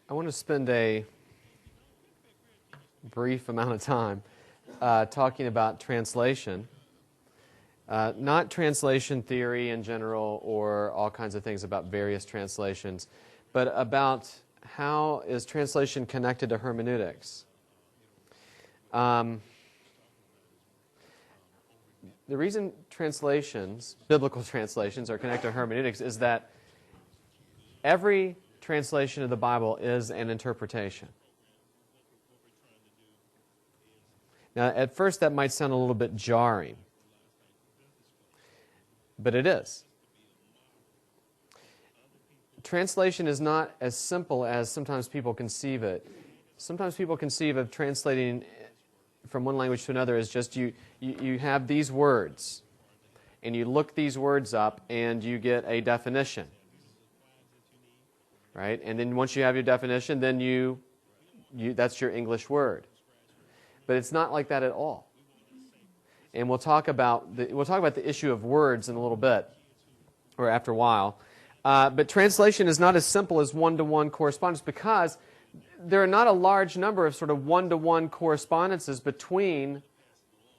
I want to spend a brief amount of time talking about translation. Not translation theory in general or all kinds of things about various translations, but about how is translation connected to hermeneutics. The reason translations, biblical translations, are connected to hermeneutics is that every translation of the Bible is an interpretation. Now, at first that might sound a little bit jarring, but it is. Translation is not as simple as sometimes people conceive it. Sometimes people conceive of translating from one language to another as just you have these words, and you look these words up, and you get a definition. Right? And then once you have your definition, then that's your English word. But it's not like that at all. And we'll talk about the issue of words in a little bit, or after a while. But translation is not as simple as one-to-one correspondence because there are not a large number of sort of one-to-one correspondences between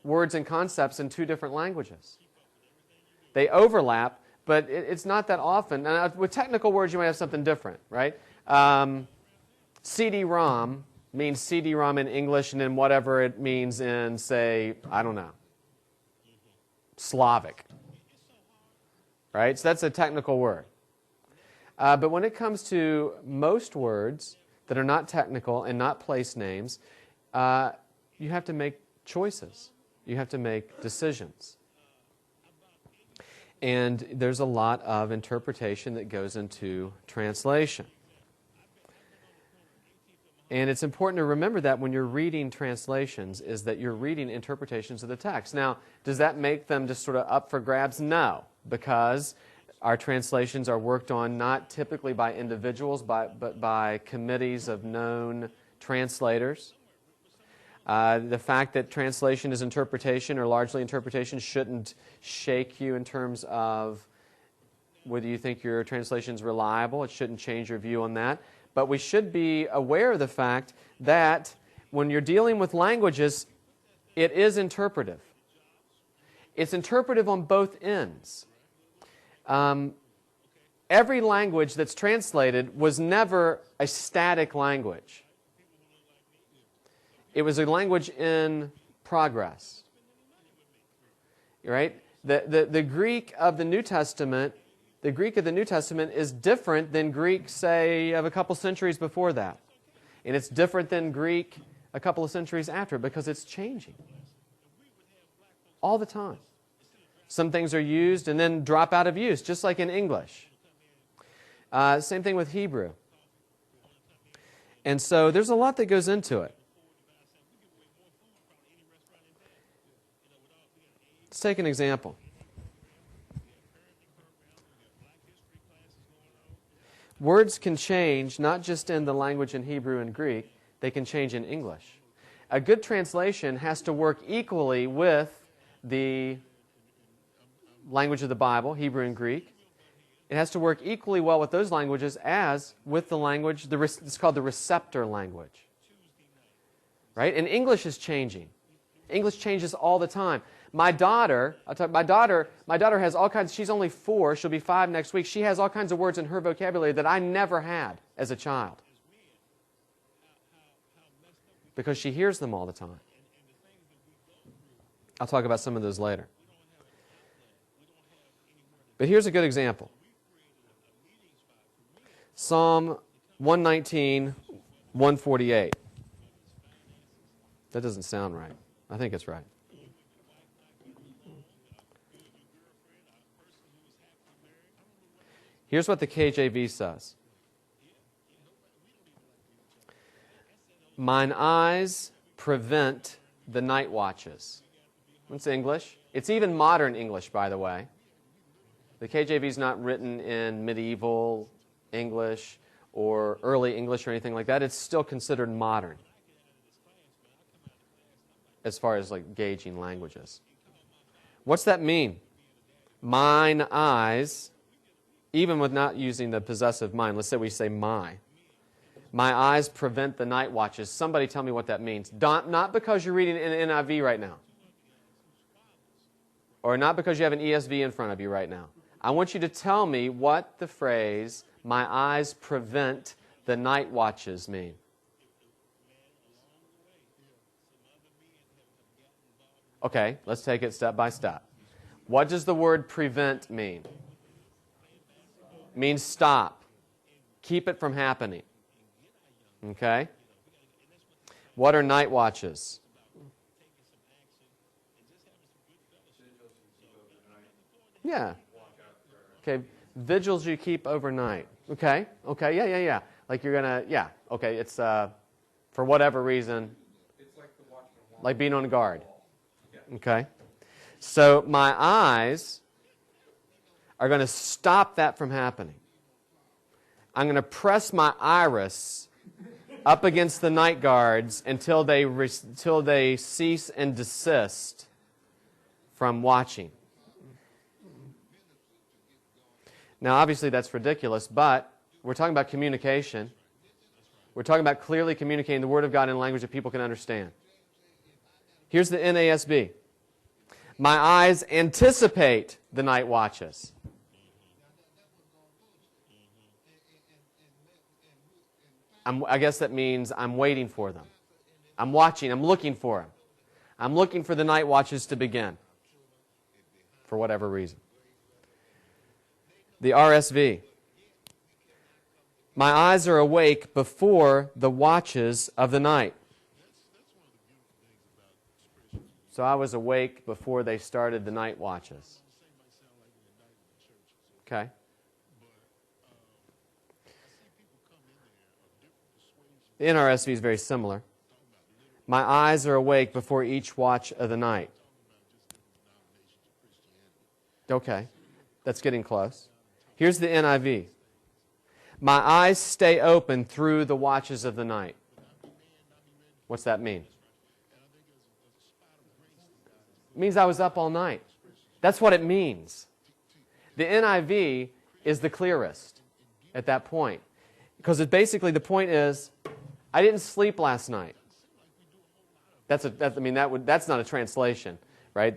words and concepts in two different languages. They overlap, but it's not that often. And with technical words, you might have something different, right? CD-ROM means CD-ROM in English, and then whatever it means in, say, I don't know, Slavic. Right? So that's a technical word. But when it comes to most words that are not technical and not place names, you have to make choices. You have to make decisions. And there's a lot of interpretation that goes into translation. And it's important to remember that when you're reading translations is that you're reading interpretations of the text. Now, does that make them just sort of up for grabs? No, because our translations are worked on not typically by individuals, but by committees of known translators. The fact that translation is interpretation or largely interpretation shouldn't shake you in terms of whether you think your translation is reliable. It shouldn't change your view on that. But we should be aware of the fact that when you're dealing with languages, it is interpretive. It's interpretive on both ends. Every language that's translated was never a static language. It was a language in progress. Right? The Greek of the New Testament, the Greek of the New Testament is different than Greek, say, of a couple centuries before that. And it's different than Greek a couple of centuries after because it's changing all the time. Some things are used and then drop out of use, just like in English. Same thing with Hebrew. And so there's a lot that goes into it. Let's take an example. Words can change not just in the language in Hebrew and Greek, they can change in English. A good translation has to work equally with the language of the Bible, Hebrew and Greek. It has to work equally well with those languages as with the language, it's called the receptor language. Right? And English is changing. English changes all the time. My daughter has all kinds, she's only 4, she'll be 5 next week. She has all kinds of words in her vocabulary that I never had as a child. Because she hears them all the time. I'll talk about some of those later. But here's a good example. Psalm 119, 148. That doesn't sound right. I think it's right. Here's what the KJV says. Mine eyes prevent the night watches. That's English. It's even modern English, by the way. The KJV is not written in medieval English or early English or anything like that. It's still considered modern as far as like gauging languages. What's that mean? Mine eyes, even with not using the possessive mine, let's say we say my. My eyes prevent the night watches. Somebody tell me what that means. Not because you're reading an NIV right now. Or not because you have an ESV in front of you right now. I want you to tell me what the phrase, my eyes prevent the night watches, mean. Okay, let's take it step by step. What does the word prevent mean? It means stop. Keep it from happening. Okay? What are night watches? Yeah. Okay, vigils you keep overnight. Okay, yeah. Like you're going to, yeah. Okay, it's for whatever reason, like being on guard. Okay? So my eyes are going to stop that from happening. I'm going to press my iris up against the night guards until they cease and desist from watching. Now, obviously, that's ridiculous, but we're talking about communication. We're talking about clearly communicating the Word of God in a language that people can understand. Here's the NASB. My eyes anticipate the night watches. I guess that means I'm waiting for them. I'm watching. I'm looking for them. I'm looking for the night watches to begin for whatever reason. The RSV. My eyes are awake before the watches of the night. So I was awake before they started the night watches. Okay. The NRSV is very similar. My eyes are awake before each watch of the night. Okay. That's getting close. Here's the NIV. My eyes stay open through the watches of the night. What's that mean? It means I was up all night. That's what it means. The NIV is the clearest at that point. Because basically the point is, I didn't sleep last night. That's not a translation, right?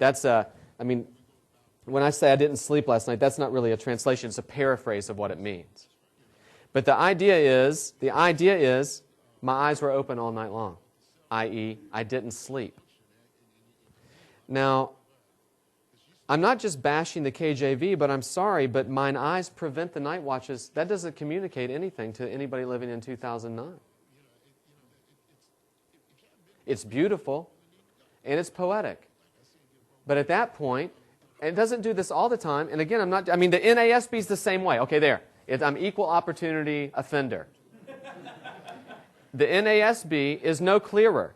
When I say I didn't sleep last night, that's not really a translation. It's a paraphrase of what it means. But the idea is my eyes were open all night long, i.e., I didn't sleep. Now, I'm not just bashing the KJV, but I'm sorry, but mine eyes prevent the night watches. That doesn't communicate anything to anybody living in 2009. It's beautiful, and it's poetic. But at that point, and it doesn't do this all the time, and again, the NASB is the same way. Okay, there. I'm equal opportunity offender. The NASB is no clearer,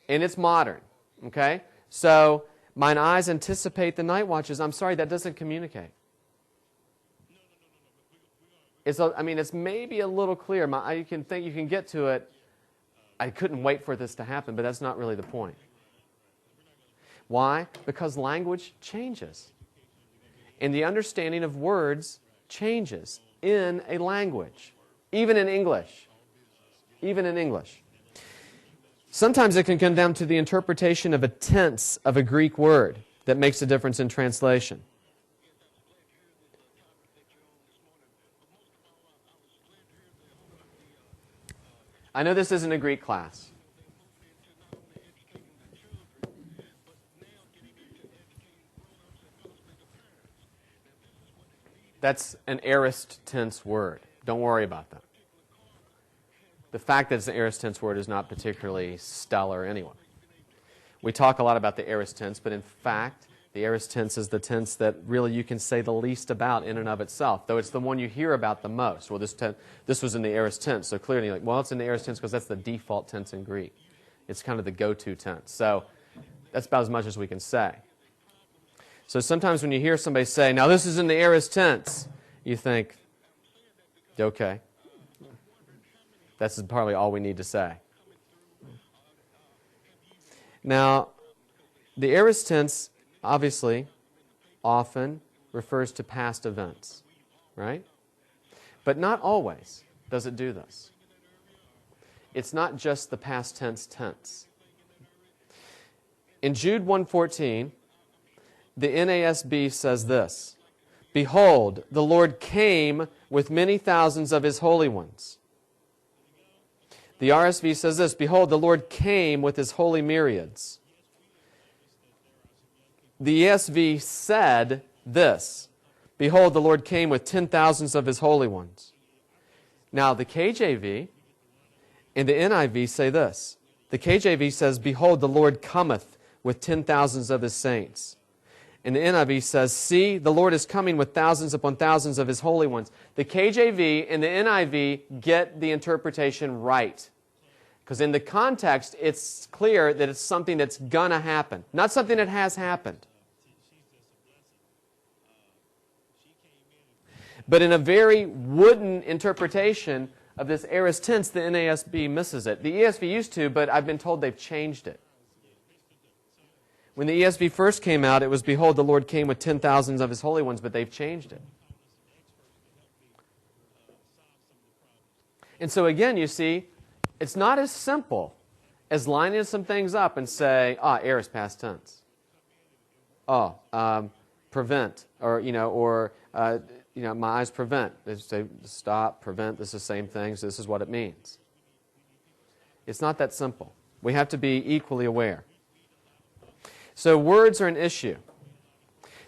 and it's modern. Okay? So, mine eyes anticipate the night watches. I'm sorry, that doesn't communicate. It's maybe a little clear. You can get to it. I couldn't wait for this to happen, but that's not really the point. Why? Because language changes. And the understanding of words changes in a language. Even in English. Even in English. Sometimes it can come down to the interpretation of a tense of a Greek word that makes a difference in translation. I know this isn't a Greek class. That's an aorist tense word. Don't worry about that. The fact that it's an aorist tense word is not particularly stellar anyway. We talk a lot about the aorist tense, but in fact, the aorist tense is the tense that really you can say the least about in and of itself, though it's the one you hear about the most. Well, this was in the aorist tense, so clearly you're like, well, it's in the aorist tense because that's the default tense in Greek. It's kind of the go-to tense. So that's about as much as we can say. So sometimes when you hear somebody say, now this is in the aorist tense, you think, okay. That's probably all we need to say. Now, the aorist tense, obviously, often refers to past events, right? But not always does it do this. it's not just the past tense. In Jude 1:14, the NASB says this, "Behold, the Lord came with many thousands of His holy ones." The RSV says this, "Behold, the Lord came with His holy myriads." The ESV said this, "Behold, the Lord came with 10,000s of His holy ones." Now, the KJV and the NIV say this. The KJV says, "Behold, the Lord cometh with 10,000s of His saints." And the NIV says, "See, the Lord is coming with thousands upon thousands of His holy ones." The KJV and the NIV get the interpretation right. Because in the context, it's clear that it's something that's going to happen, not something that has happened. But in a very wooden interpretation of this aorist tense, the NASB misses it. The ESV used to, but I've been told they've changed it. When the ESV first came out, it was, "Behold, the Lord came with 10,000s of His holy ones," but they've changed it. And so again, you see, it's not as simple as lining some things up and say, aorist past tense. Prevent, my eyes prevent. They say stop, prevent, this is the same thing, so this is what it means. It's not that simple. We have to be equally aware. So words are an issue.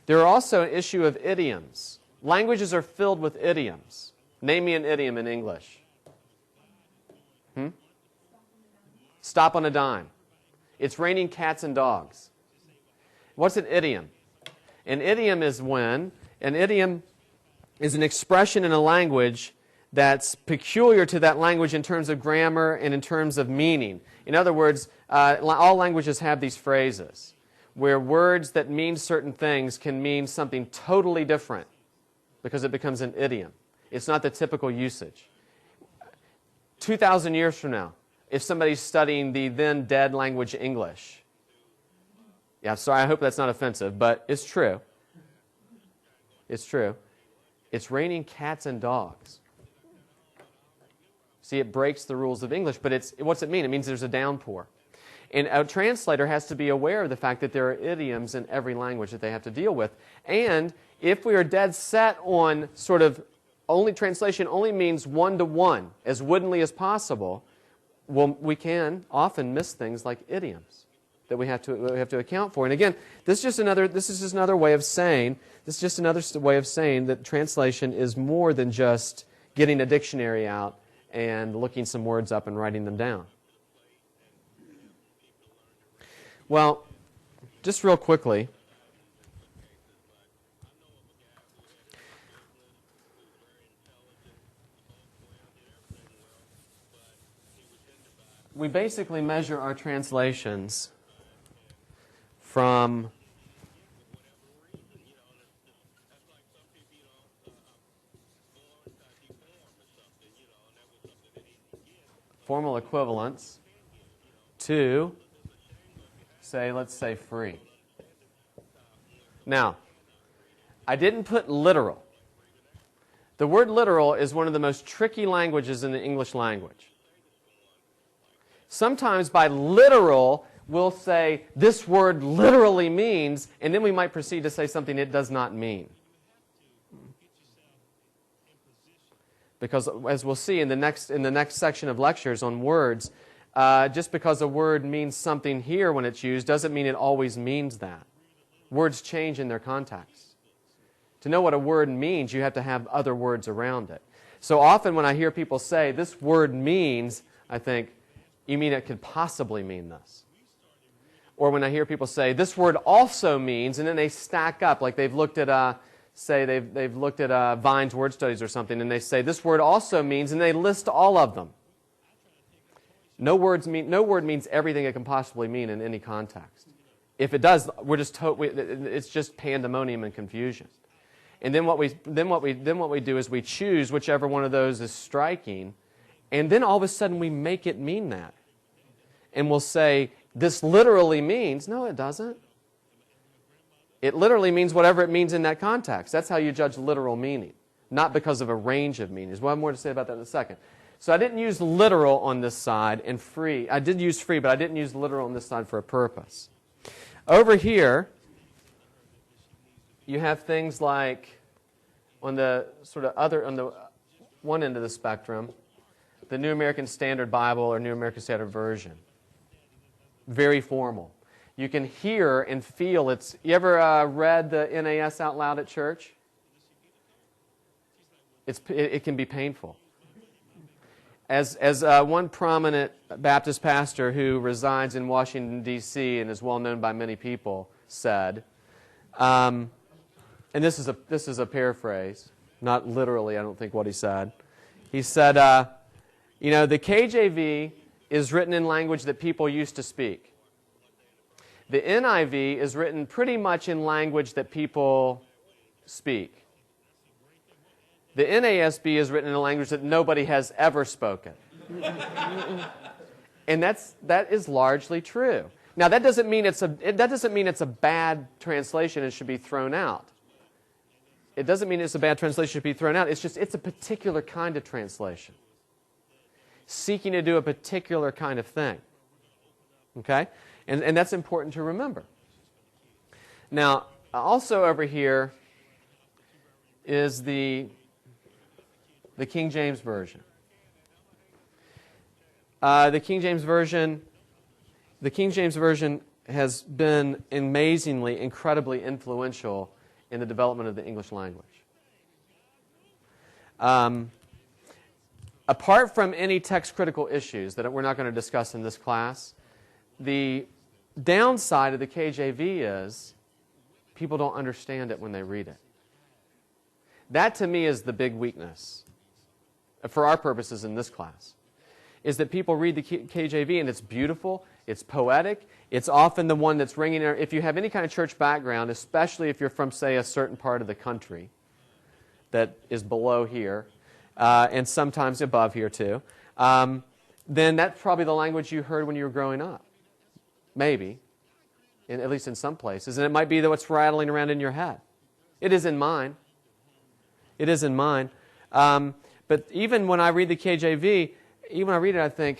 There are also an issue of idioms. Languages are filled with idioms. Name me an idiom in English. Stop on a dime. It's raining cats and dogs. What's an idiom? An idiom is an expression in a language that's peculiar to that language in terms of grammar and in terms of meaning. In other words, all languages have these phrases where words that mean certain things can mean something totally different because it becomes an idiom. It's not the typical usage. 2,000 years from now, if somebody's studying the then dead language English, sorry, I hope that's not offensive, but it's true. It's true. It's raining cats and dogs. See, it breaks the rules of English, but what's it mean? It means there's a downpour. And a translator has to be aware of the fact that there are idioms in every language that they have to deal with. And if we are dead set on sort of translation only means one-to-one, as woodenly as possible, well, we can often miss things like idioms that we have to account for. And again, this is just another way of saying that translation is more than just getting a dictionary out and looking some words up and writing them down. Well, just real quickly, we basically measure our translations from formal equivalence to, let's say free. Now, I didn't put literal. The word literal is one of the most tricky languages in the English language. Sometimes by literal, we'll say this word literally means, and then we might proceed to say something it does not mean. Because as we'll see in the next section of lectures on words, just because a word means something here when it's used doesn't mean it always means that. Words change in their context. To know what a word means, you have to have other words around it. So often when I hear people say, this word means, I think, you mean it could possibly mean this? Or when I hear people say, this word also means, and then they stack up, like they've looked at, they've looked at Vine's word studies or something, and they say, this word also means, and they list all of them. No word means everything it can possibly mean in any context. If it does, it's just pandemonium and confusion. And then what we do is we choose whichever one of those is striking, and then all of a sudden we make it mean that. And we'll say, this literally means, no, it doesn't. It literally means whatever it means in that context. That's how you judge literal meaning, not because of a range of meanings. We'll have more to say about that in a second. So I didn't use literal on this side and free. I did use free, but I didn't use literal on this side for a purpose. Over here, you have things like on the sort of other, on the one end of the spectrum, the New American Standard Bible or New American Standard Version. Very formal. You can hear and feel it's. You ever read the NAS out loud at church? It can be painful. As one prominent Baptist pastor who resides in Washington, D.C. and is well known by many people said, and this is a paraphrase, not literally, I don't think, what he said. He said, the KJV is written in language that people used to speak. The NIV is written pretty much in language that people speak. The NASB is written in a language that nobody has ever spoken. And that is largely true. Now that doesn't mean it's a bad translation and should be thrown out. It doesn't mean it's a bad translation should be thrown out. It's just it's a particular kind of translation. Seeking to do a particular kind of thing. Okay? And that's important to remember. Now, also over here is the King James Version. The King James Version has been amazingly, incredibly influential in the development of the English language. Apart from any text-critical issues that we're not going to discuss in this class, the downside of the KJV is people don't understand it when they read it. That, to me, is the big weakness, for our purposes in this class, is that people read the KJV and it's beautiful, it's poetic, it's often the one that's ringing. If you have any kind of church background, especially if you're from, say, a certain part of the country that is below here, and sometimes above here too, then that's probably the language you heard when you were growing up. Maybe, at least in some places. And it might be that what's rattling around in your head. It is in mine. It is in mine. But even when I read the KJV, even when I read it, I think,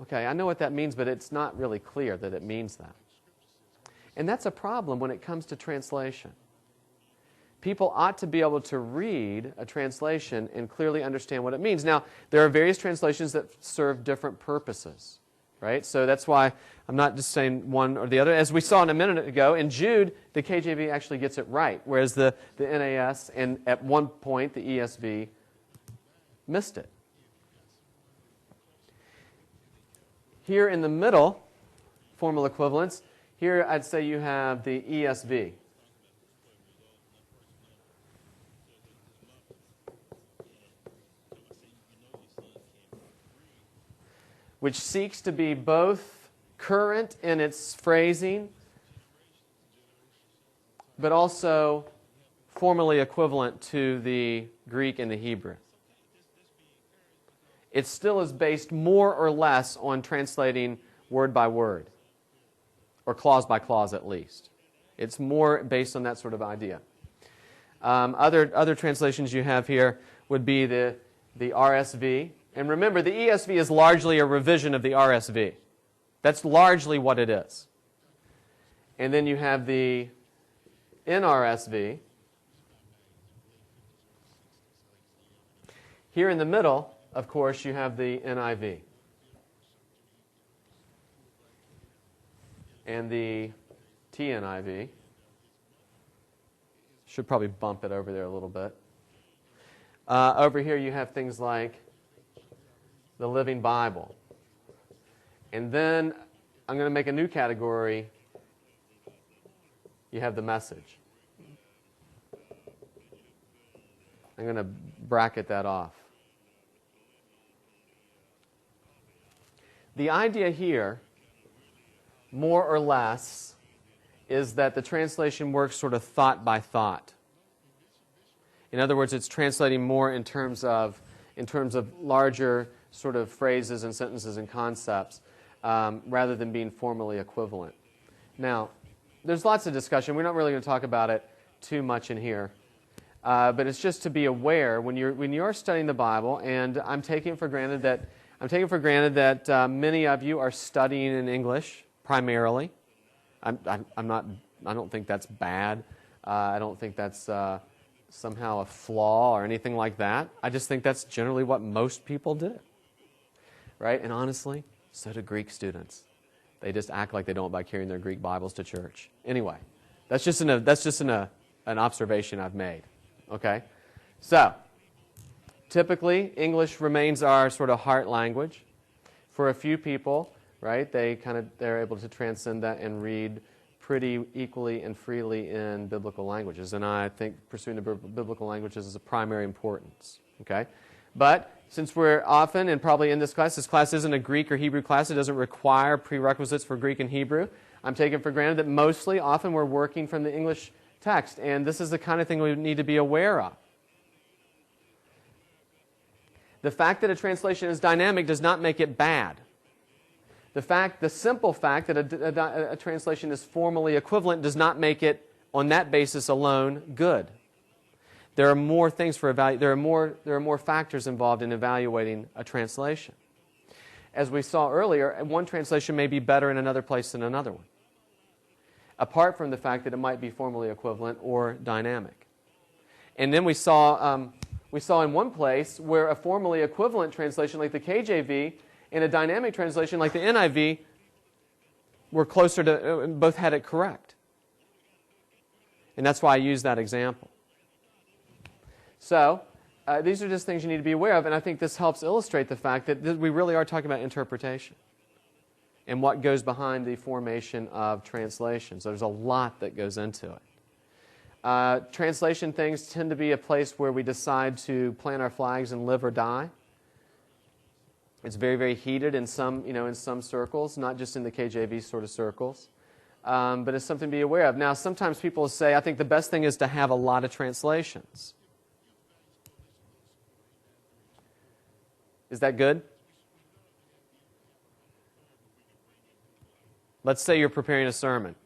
okay, I know what that means, but it's not really clear that it means that. And that's a problem when it comes to translation. People ought to be able to read a translation and clearly understand what it means. Now, there are various translations that serve different purposes, right? So that's why I'm not just saying one or the other. As we saw a minute ago, in Jude, the KJV actually gets it right, whereas the NAS and at one point the ESV missed it. Here in the middle, formal equivalents, here I'd say you have the ESV. Which seeks to be both current in its phrasing, but also formally equivalent to the Greek and the Hebrew. It still is based more or less on translating word by word, or clause by clause at least. It's more based on that sort of idea. Other translations you have here would be the RSV. And remember, the ESV is largely a revision of the RSV. That's largely what it is. And then you have the NRSV. Here in the middle, of course, you have the NIV. And the TNIV. Should probably bump it over there a little bit. Over here you have things like the Living Bible. And then I'm going to make a new category. You have the Message. I'm going to bracket that off. The idea here, more or less, is that the translation works sort of thought by thought. In other words, it's translating more in terms of larger sort of phrases and sentences and concepts rather than being formally equivalent. Now, there's lots of discussion. We're not really going to talk about it too much in here. But it's just to be aware when you're studying the Bible, and I'm taking for granted that many of you are studying in English primarily. I don't think that's bad. I don't think that's somehow a flaw or anything like that. I just think that's generally what most people do, right? And honestly, so do Greek students. They just act like they don't by carrying their Greek Bibles to church. Anyway, that's just an observation I've made. Okay, so typically English remains our sort of heart language. For a few people, right, they're able to transcend that and read pretty equally and freely in biblical languages. And I think pursuing the biblical languages is of primary importance. Okay, but since we're often, and probably in this class isn't a Greek or Hebrew class, it doesn't require prerequisites for Greek and Hebrew. I'm taking for granted that often we're working from the English text, and this is the kind of thing we need to be aware of. The fact that a translation is dynamic does not make it bad. The simple fact that a translation is formally equivalent does not make it, on that basis alone, good. There are more things there are more factors involved in evaluating a translation. As we saw earlier, one translation may be better in another place than another one, apart from the fact that it might be formally equivalent or dynamic. And then we saw in one place where a formally equivalent translation like the KJV and a dynamic translation like the NIV were closer to, both had it correct. And that's why I use that example. So, these are just things you need to be aware of, and I think this helps illustrate the fact that we really are talking about interpretation and what goes behind the formation of translations. There's a lot that goes into it. Translation things tend to be a place where we decide to plant our flags and live or die. It's very, very heated in some circles, not just in the KJV sort of circles, but it's something to be aware of. Now, sometimes people say, I think the best thing is to have a lot of translations. Is that good? Let's say you're preparing a sermon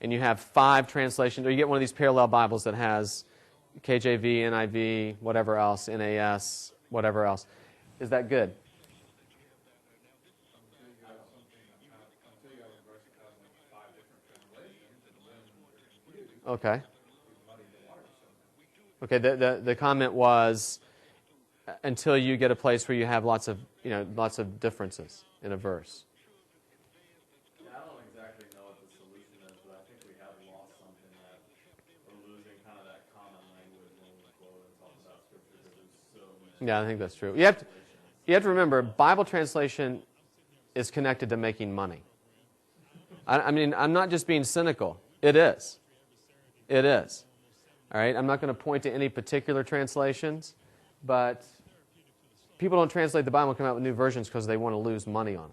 and you have 5 translations, or you get one of these parallel Bibles that has KJV, NIV, whatever else, NAS, whatever else. Is that good? Okay. Okay, the comment was until you get a place where you have lots of differences in a verse. Yeah, I don't exactly know what the solution is, but I think we have lost something that we're losing kind of that common language when we quote and talk about Scripture because there's so many. Yeah, I think that's true. You have to remember, Bible translation is connected to making money. I mean, I'm not just being cynical. It is. It is. All right? I'm not going to point to any particular translations, but people don't translate the Bible and come out with new versions because they want to lose money on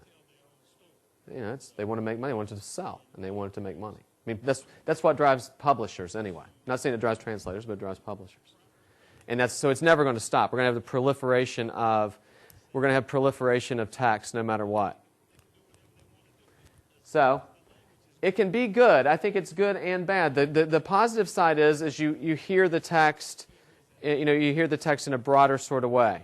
it. They want to make money, they want it to sell, and they want it to make money. I mean, that's what drives publishers anyway. I'm not saying it drives translators, but it drives publishers. And so it's never going to stop. We're going to have proliferation of text no matter what. So it can be good. I think it's good and bad. The positive side is you hear the text. You hear the text in a broader sort of way.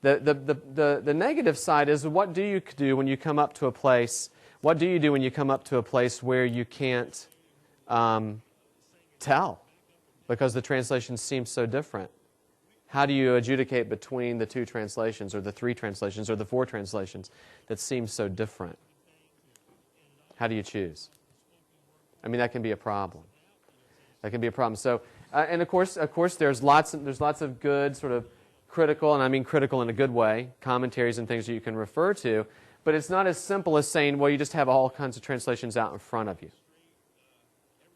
The negative side is, what do you do when you come up to a place? What do you do when you come up to a place where you can't tell because the translations seem so different? How do you adjudicate between the 2 translations or the 3 translations or the 4 translations that seem so different? How do you choose? I mean, that can be a problem. That can be a problem. So, and of course, there's lots of good sort of critical, and I mean critical in a good way, commentaries and things that you can refer to. But it's not as simple as saying, well, you just have all kinds of translations out in front of you,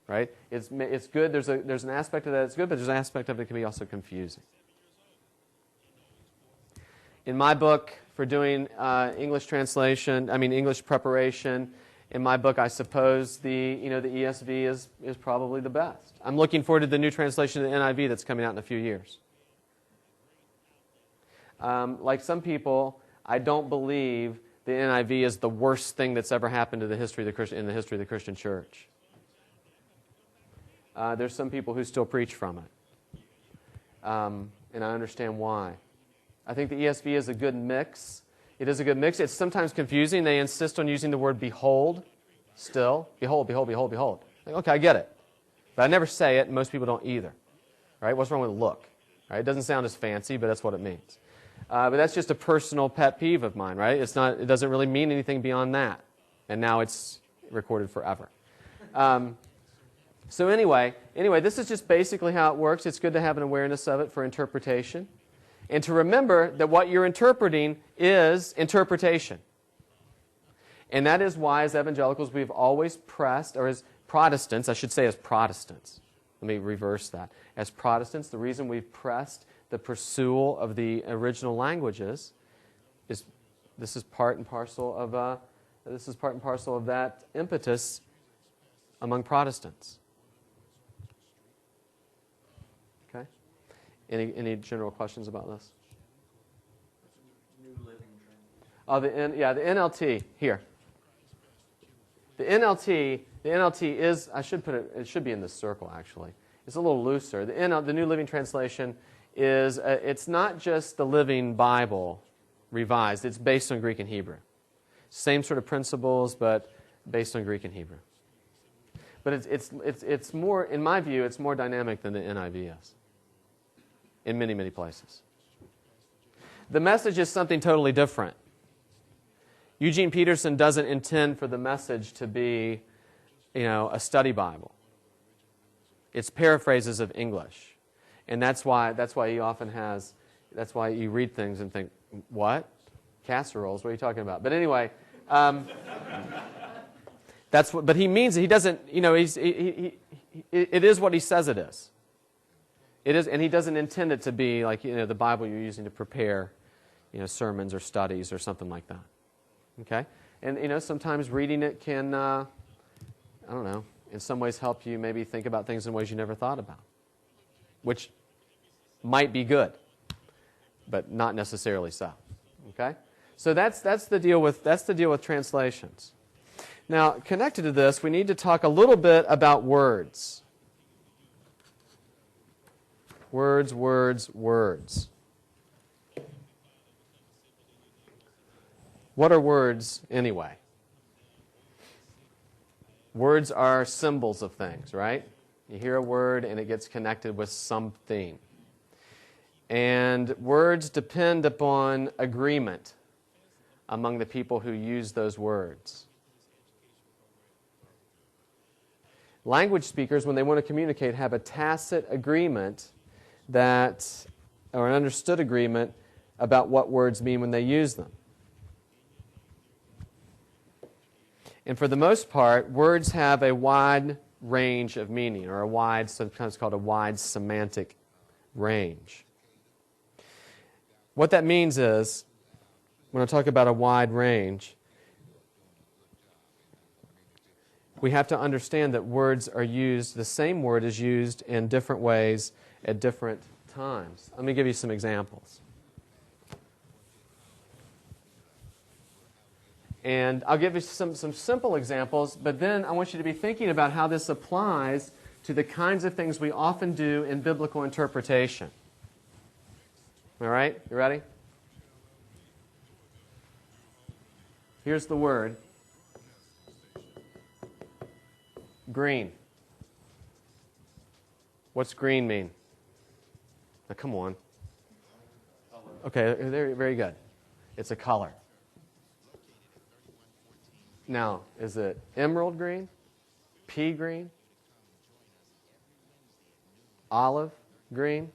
right? It's good. There's an aspect of that that's good, but there's an aspect of it that can be also confusing. In my book, for doing English preparation. In my book, I suppose the ESV is probably the best. I'm looking forward to the new translation of the NIV that's coming out in a few years. Like some people, I don't believe the NIV is the worst thing that's ever happened to the history of the Christian church. There's some people who still preach from it. and I understand why. I think the ESV is a good mix. It is a good mix. It's sometimes confusing. They insist on using the word behold still. Behold, behold, behold, behold. Like, okay, I get it. But I never say it, and most people don't either. Right? What's wrong with look? Right? It doesn't sound as fancy, but that's what it means. But that's just a personal pet peeve of mine, right? It doesn't really mean anything beyond that. And now it's recorded forever. So anyway, this is just basically how it works. It's good to have an awareness of it for interpretation. And to remember that what you're interpreting is interpretation. And that is why, as evangelicals, we've always pressed, or as Protestants, I should say as Protestants. Let me reverse that. As Protestants, the reason we've pressed the pursuit of the original languages is this is part and parcel of that impetus among Protestants. Okay? Any general questions about this? New Living Oh, the NLT here. The NLT is, I should put it should be in this circle actually. It's a little looser. The New Living Translation is, it's not just the Living Bible revised. It's based on Greek and Hebrew. Same sort of principles, but based on Greek and Hebrew. But it's more, in my view, it's more dynamic than the NIV is in many, many places. The message is something totally different. Eugene Peterson doesn't intend for the message to be, a study Bible. It's paraphrases of English. And that's why he often has, that's why you read things and think, what? Casseroles, what are you talking about? But anyway, but he means it. He doesn't, it is what he says it is. It is, and he doesn't intend it to be like, the Bible you're using to prepare, sermons or studies or something like that. Okay? And, sometimes reading it can, I don't know, in some ways help you maybe think about things in ways you never thought about, which might be good, but not necessarily so. Okay? So that's the deal with translations. Now, connected to this, we need to talk a little bit about words. Words, words, words. What are words anyway? Words are symbols of things, right? You hear a word and it gets connected with something. And words depend upon agreement among the people who use those words. Language speakers, when they want to communicate, have a tacit agreement or an understood agreement about what words mean when they use them. And for the most part, words have a wide range of meaning, or sometimes called a wide semantic range. What that means is, when I talk about a wide range, we have to understand that words are used, the same word is used in different ways at different times. Let me give you some examples. And I'll give you some simple examples, but then I want you to be thinking about how this applies to the kinds of things we often do in biblical interpretation. All right? You ready? Here's the word. Green. What's green mean? Now, come on. Okay, very good. It's a color. Now, is it emerald green, pea green, olive green?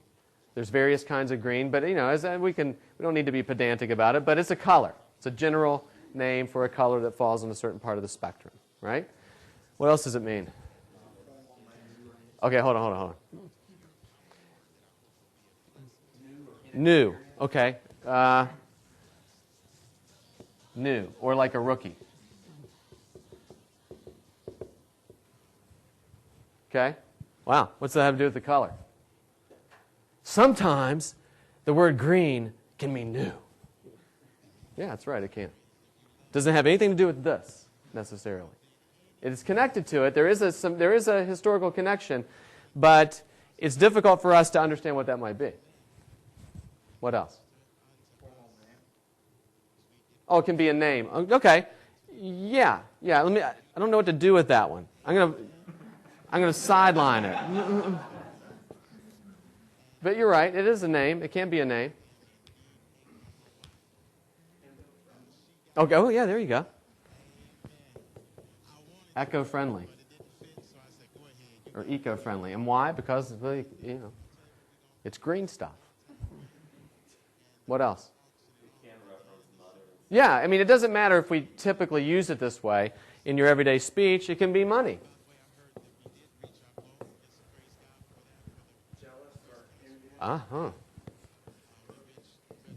There's various kinds of green, but we don't need to be pedantic about it, but it's a color. It's a general name for a color that falls on a certain part of the spectrum, right? What else does it mean? Okay, hold on. New, okay. New, or like a rookie. Okay? Wow, what's that have to do with the color? Sometimes the word green can mean new. Yeah, that's right, it can. Doesn't have anything to do with this, necessarily. It is connected to it. There is a historical connection, but it's difficult for us to understand what that might be. What else? Oh, it can be a name. Okay. Yeah. Let me. I don't know what to do with that one. I'm gonna sideline it. But you're right. It is a name. It can be a name. Okay. Oh, yeah. There you go. Eco-friendly or eco-friendly, and why? Because it's green stuff. What else? Yeah, I mean, it doesn't matter if we typically use it this way in your everyday speech. It can be money.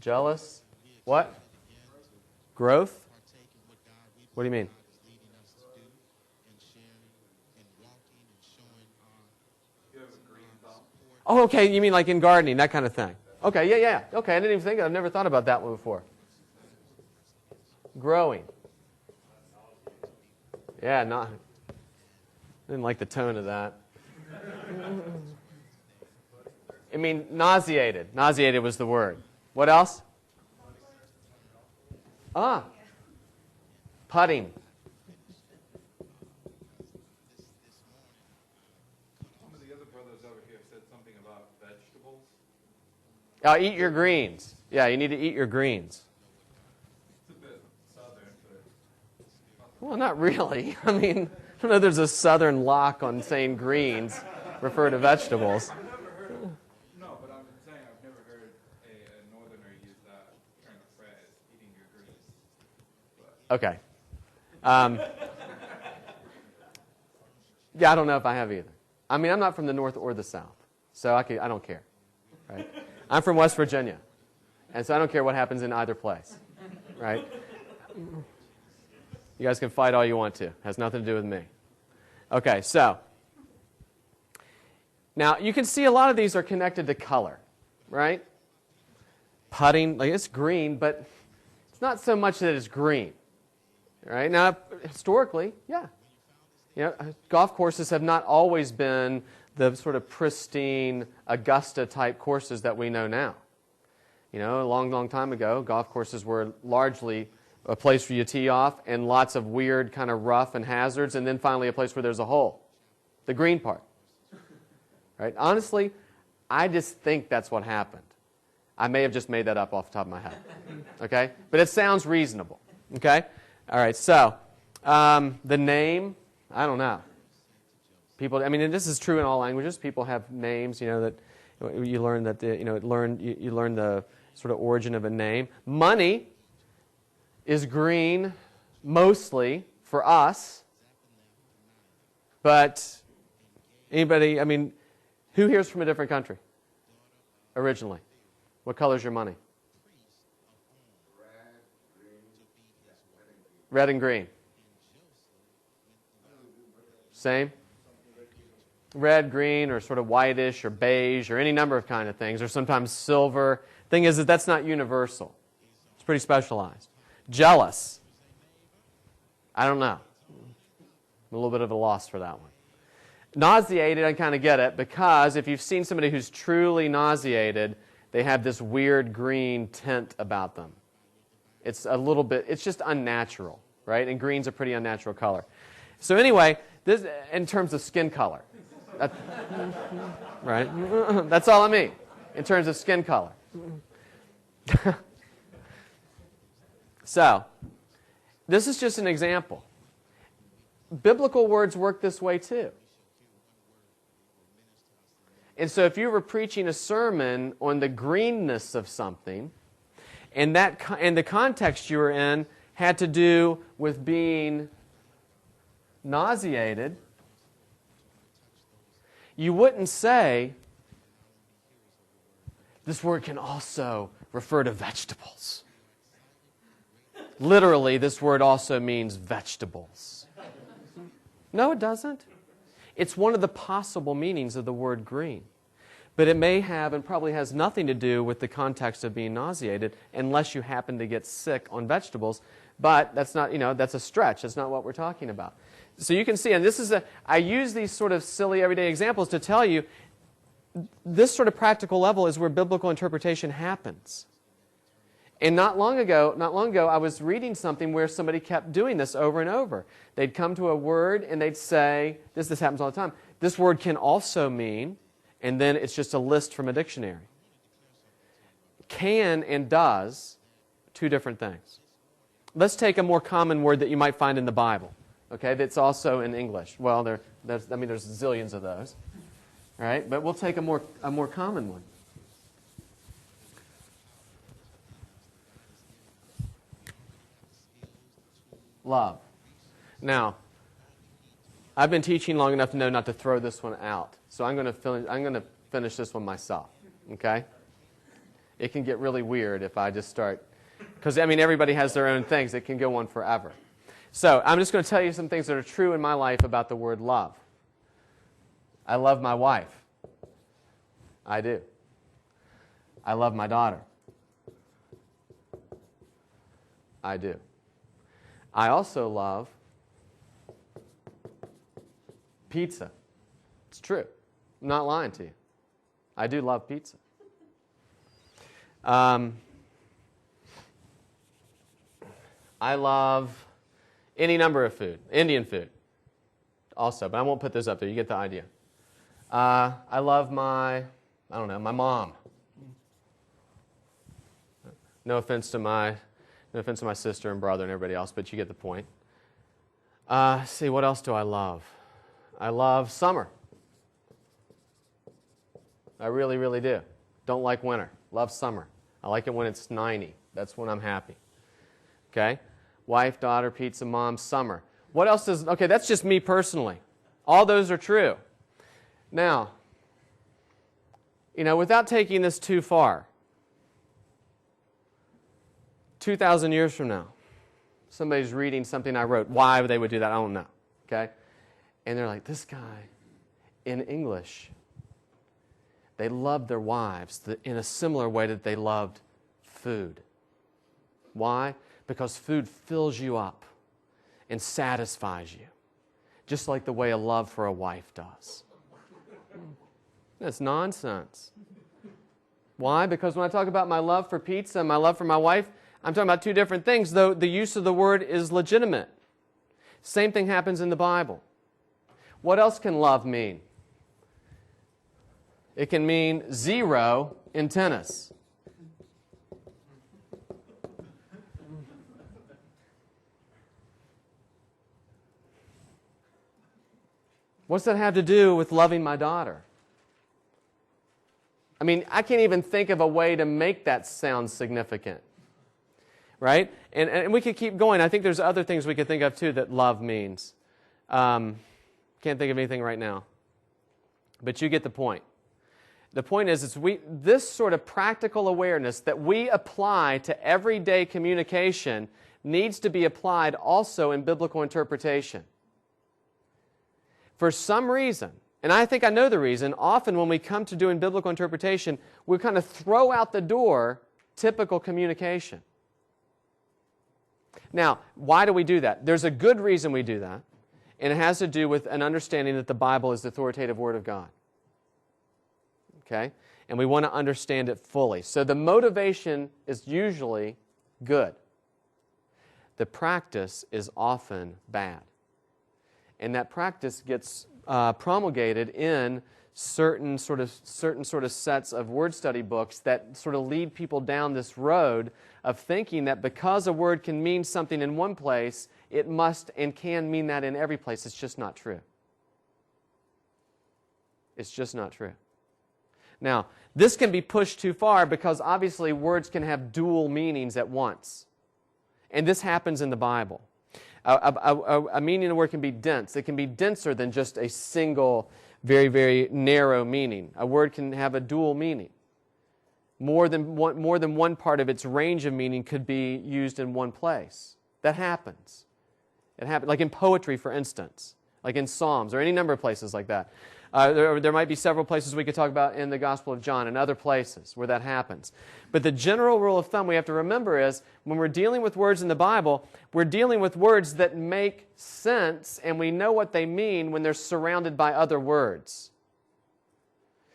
Jealous. What? Growth? What do you mean? Oh, okay. You mean like in gardening, that kind of thing. Okay, yeah. Okay, I didn't even think of it. I've never thought about that one before. Growing. Yeah, I didn't like the tone of that. I mean, nauseated. Nauseated was the word. What else? Putting. Some of the other brothers over here said something about vegetables. Eat your greens. Yeah, you need to eat your greens. It's a bit southern, but... Well, not really. I mean, I don't know if there's a southern lock on saying greens refer to vegetables. I've never heard... No, but I'm saying I've never heard a northerner use that kind of phrase, eating your greens. But... Okay. Yeah, I don't know if I have either. I mean, I'm not from the north or the south, so I don't care. Right? I'm from West Virginia, and so I don't care what happens in either place. Right? You guys can fight all you want to. It has nothing to do with me. Okay, so now you can see a lot of these are connected to color, right? Putting, like it's green, but it's not so much that it's green. Right? Now, historically, yeah. Golf courses have not always been the sort of pristine Augusta-type courses that we know now. A long, long time ago, golf courses were largely a place for you to tee off and lots of weird kind of rough and hazards, and then finally a place where there's a hole, the green part. Right? Honestly, I just think that's what happened. I may have just made that up off the top of my head. Okay? But it sounds reasonable. Okay? All right, so the name, I don't know. People, I mean, and this is true in all languages. People have names, that you learn that you learn the sort of origin of a name. Money is green mostly for us, but anybody, I mean, who here is from a different country originally? What color is your money? Red and green. Same? Red, green, or sort of whitish, or beige, or any number of kind of things, or sometimes silver. Thing is that that's not universal. It's pretty specialized. Jealous. I don't know. I'm a little bit of a loss for that one. Nauseated, I kind of get it, because if you've seen somebody who's truly nauseated, they have this weird green tint about them. It's a little bit, it's just unnatural, right? And green's a pretty unnatural color. So anyway, this in terms of skin color. Right? That's all I mean, in terms of skin color. So, this is just an example. Biblical words work this way too. And so if you were preaching a sermon on the greenness of something, and the context you were in had to do with being nauseated, you wouldn't say, this word can also refer to vegetables. Literally, this word also means vegetables. No, it doesn't. It's one of the possible meanings of the word green. But it may have and probably has nothing to do with the context of being nauseated unless you happen to get sick on vegetables. But that's not, that's a stretch. That's not what we're talking about. So you can see, and I use these sort of silly everyday examples to tell you this sort of practical level is where biblical interpretation happens. And not long ago, I was reading something where somebody kept doing this over and over. They'd come to a word and they'd say, this happens all the time, this word can also mean, and then it's just a list from a dictionary. Can and does, two different things. Let's take a more common word that you might find in the Bible, okay, that's also in English. Well, there's zillions of those, all right? But we'll take a more common one. Love. Now, I've been teaching long enough to know not to throw this one out, so I'm going to finish this one myself, okay? It can get really weird if I just start, because, everybody has their own things. It can go on forever. So I'm just going to tell you some things that are true in my life about the word love. I love my wife. I do. I love my daughter. I do. I also love pizza. It's true. I'm not lying to you. I do love pizza. I love any number of food. Indian food also, but I won't put those up there. You get the idea. I love my mom. No offense to my sister and brother and everybody else, but you get the point. See, what else do I love? I love summer. I really, really do. Don't like winter. Love summer. I like it when it's 90. That's when I'm happy. Okay? Wife, daughter, pizza, mom, summer. What else does... Okay, that's just me personally. All those are true. Now, without taking this too far, 2,000 years from now, somebody's reading something I wrote. Why they would do that, I don't know. Okay? And they're like, this guy, in English, they loved their wives in a similar way that they loved food. Why? Because food fills you up and satisfies you, just like the way a love for a wife does. That's nonsense. Why? Because when I talk about my love for pizza and my love for my wife, I'm talking about two different things, though the use of the word is legitimate. Same thing happens in the Bible. What else can love mean? It can mean 0 in tennis. What's that have to do with loving my daughter? I can't even think of a way to make that sound significant. Right? And we could keep going. I think there's other things we could think of, too, that love means. Can't think of anything right now. But you get the point. The point is this sort of practical awareness that we apply to everyday communication needs to be applied also in biblical interpretation. For some reason, and I think I know the reason, often when we come to doing biblical interpretation, we kind of throw out the door typical communication. Now, why do we do that? There's a good reason we do that, and it has to do with an understanding that the Bible is the authoritative Word of God. Okay? And we want to understand it fully. So the motivation is usually good. The practice is often bad. And that practice gets promulgated in certain sort of sets of word study books that sort of lead people down this road of thinking that because a word can mean something in one place, it must and can mean that in every place. It's just not true. It's just not true. Now, this can be pushed too far because obviously words can have dual meanings at once. And this happens in the Bible. A meaning of a word can be dense. It can be denser than just a single, very, very narrow meaning. A word can have a dual meaning. More than one part of its range of meaning could be used in one place. That happens. It happens, like in poetry, for instance, like in Psalms, or any number of places like that. There might be several places we could talk about in the Gospel of John and other places where that happens. But the general rule of thumb we have to remember is when we're dealing with words in the Bible, we're dealing with words that make sense and we know what they mean when they're surrounded by other words.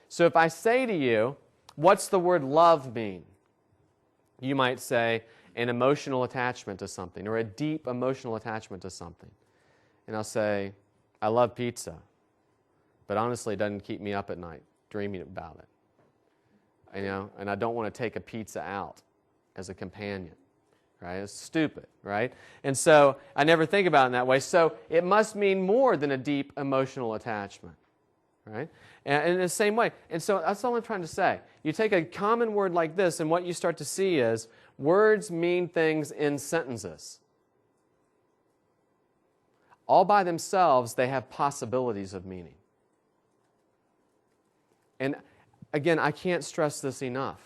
So if I say to you, what's the word love mean? You might say an emotional attachment to something, or a deep emotional attachment to something. And I'll say, I love pizza, but honestly it doesn't keep me up at night dreaming about it. And I don't want to take a pizza out as a companion. Right? It's stupid, right? And so I never think about it in that way. So it must mean more than a deep emotional attachment, right? And in the same way. And so that's all I'm trying to say. You take a common word like this, and what you start to see is words mean things in sentences. All by themselves, they have possibilities of meaning. And again, I can't stress this enough.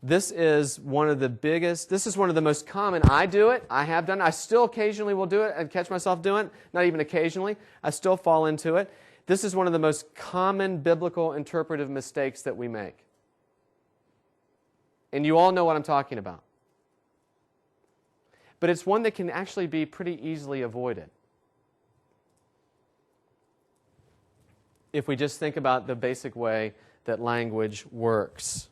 This is one of the biggest, this is one of the most common. I do it, I have done it, I still occasionally will do it and catch myself doing it, not even occasionally, I still fall into it. This is one of the most common biblical interpretive mistakes that we make. And you all know what I'm talking about. But it's one that can actually be pretty easily avoided. If we just think about the basic way that language works.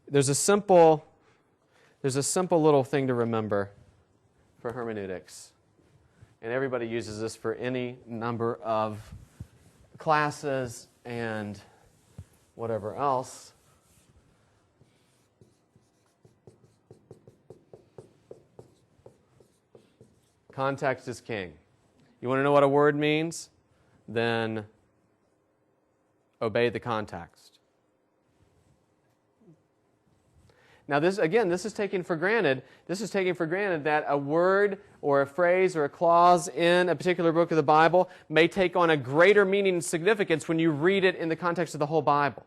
There's a simple little thing to remember for hermeneutics. And everybody uses this for any number of classes and whatever else. Context is king. You want to know what a word means? Then obey the context. Now, this is taken for granted. This is taken for granted that a word or a phrase or a clause in a particular book of the Bible may take on a greater meaning and significance when you read it in the context of the whole Bible.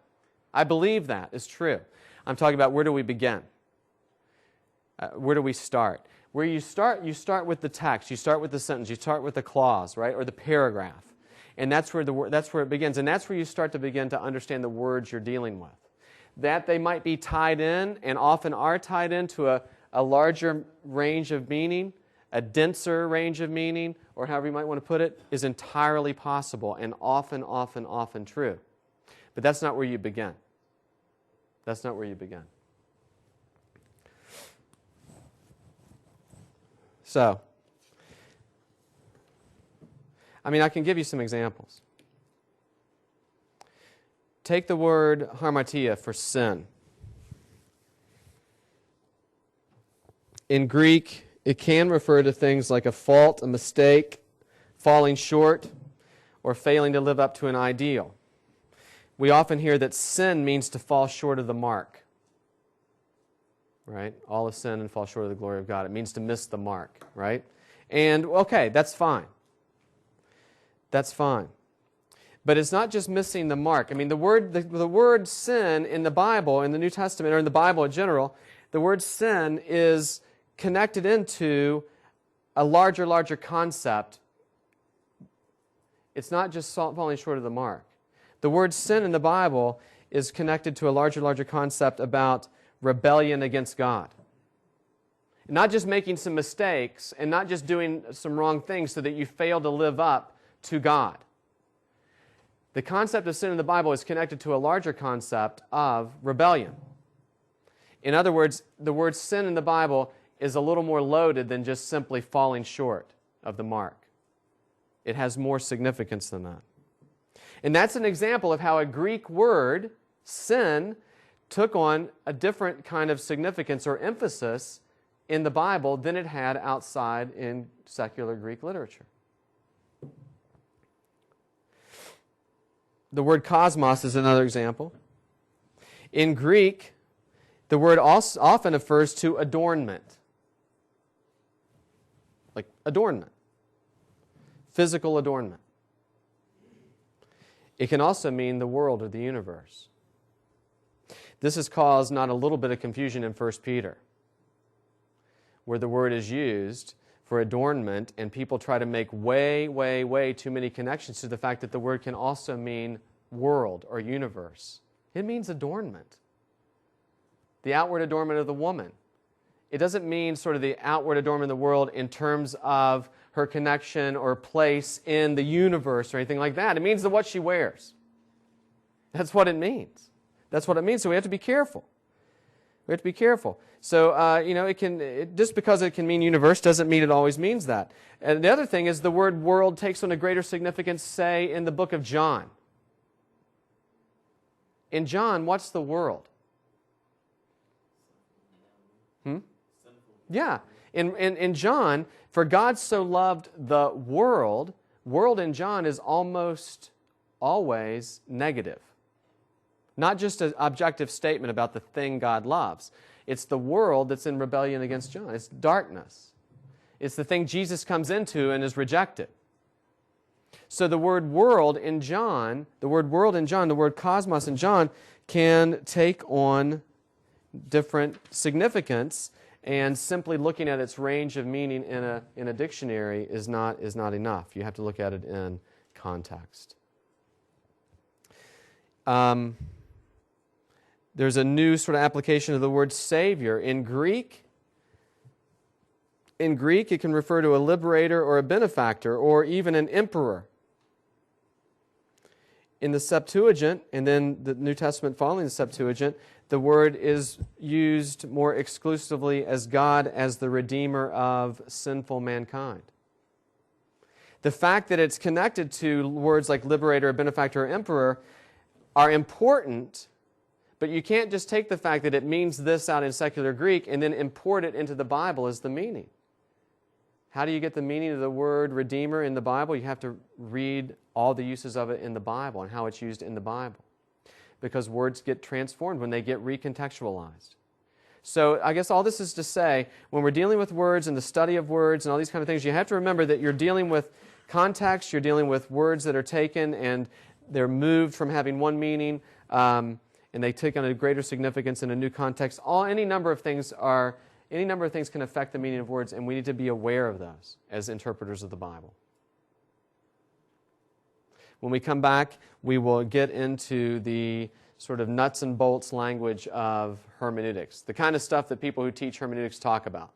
I believe that is true. I'm talking about where do we begin? Where do we start? Where you start with the text. You start with the sentence. You start with the clause, right, or the paragraph, and that's where it begins. And that's where you start to begin to understand the words you're dealing with. That they might be tied in, and often are tied into a larger range of meaning, a denser range of meaning, or however you might want to put it, is entirely possible and often true. But that's not where you begin. That's not where you begin. So, I can give you some examples. Take the word hamartia for sin. In Greek, it can refer to things like a fault, a mistake, falling short, or failing to live up to an ideal. We often hear that sin means to fall short of the mark. Right? All have sinned and fall short of the glory of God. It means to miss the mark, right? And, okay, that's fine. That's fine. But it's not just missing the mark. The word sin in the Bible, in the New Testament, or in the Bible in general, the word sin is connected into a larger concept. It's not just falling short of the mark. The word sin in the Bible is connected to a larger concept about rebellion against God. Not just making some mistakes and not just doing some wrong things so that you fail to live up to God. The concept of sin in the Bible is connected to a larger concept of rebellion. In other words, the word sin in the Bible is a little more loaded than just simply falling short of the mark. It has more significance than that. And that's an example of how a Greek word, sin, took on a different kind of significance or emphasis in the Bible than it had outside in secular Greek literature. The word cosmos is another example. In Greek, the word also often refers to adornment. Like adornment. Physical adornment. It can also mean the world or the universe. This has caused not a little bit of confusion in 1 Peter, where the word is used for adornment, and people try to make way too many connections to the fact that the word can also mean world or universe. It means adornment. The outward adornment of the woman. It doesn't mean sort of the outward adornment of the world in terms of her connection or place in the universe or anything like that. It means what she wears. That's what it means. That's what it means. So we have to be careful. We have to be careful. So, just because it can mean universe doesn't mean it always means that. And the other thing is the word world takes on a greater significance, say, in the book of John. In John, what's the world? Yeah. In John, for God so loved the world in John is almost always negative. Not just an objective statement about the thing God loves. It's the world that's in rebellion against John. It's darkness. It's the thing Jesus comes into and is rejected. So the word world in John, the word cosmos in John can take on different significance, and simply looking at its range of meaning in a dictionary is not enough. You have to look at it in context. There's a new sort of application of the word Savior. In Greek, it can refer to a liberator or a benefactor or even an emperor. In the Septuagint, and then the New Testament following the Septuagint, the word is used more exclusively as God as the Redeemer of sinful mankind. The fact that it's connected to words like liberator, benefactor, or emperor are important, but you can't just take the fact that it means this out in secular Greek and then import it into the Bible as the meaning. How do you get the meaning of the word Redeemer in the Bible? You have to read all the uses of it in the Bible and how it's used in the Bible. Because words get transformed when they get recontextualized. So I guess all this is to say, when we're dealing with words and the study of words and all these kind of things, you have to remember that you're dealing with context, you're dealing with words that are taken and they're moved from having one meaning, and they take on a greater significance in a new context. Any number of things can affect the meaning of words, and we need to be aware of those as interpreters of the Bible. When we come back, we will get into the sort of nuts and bolts language of hermeneutics, the kind of stuff that people who teach hermeneutics talk about.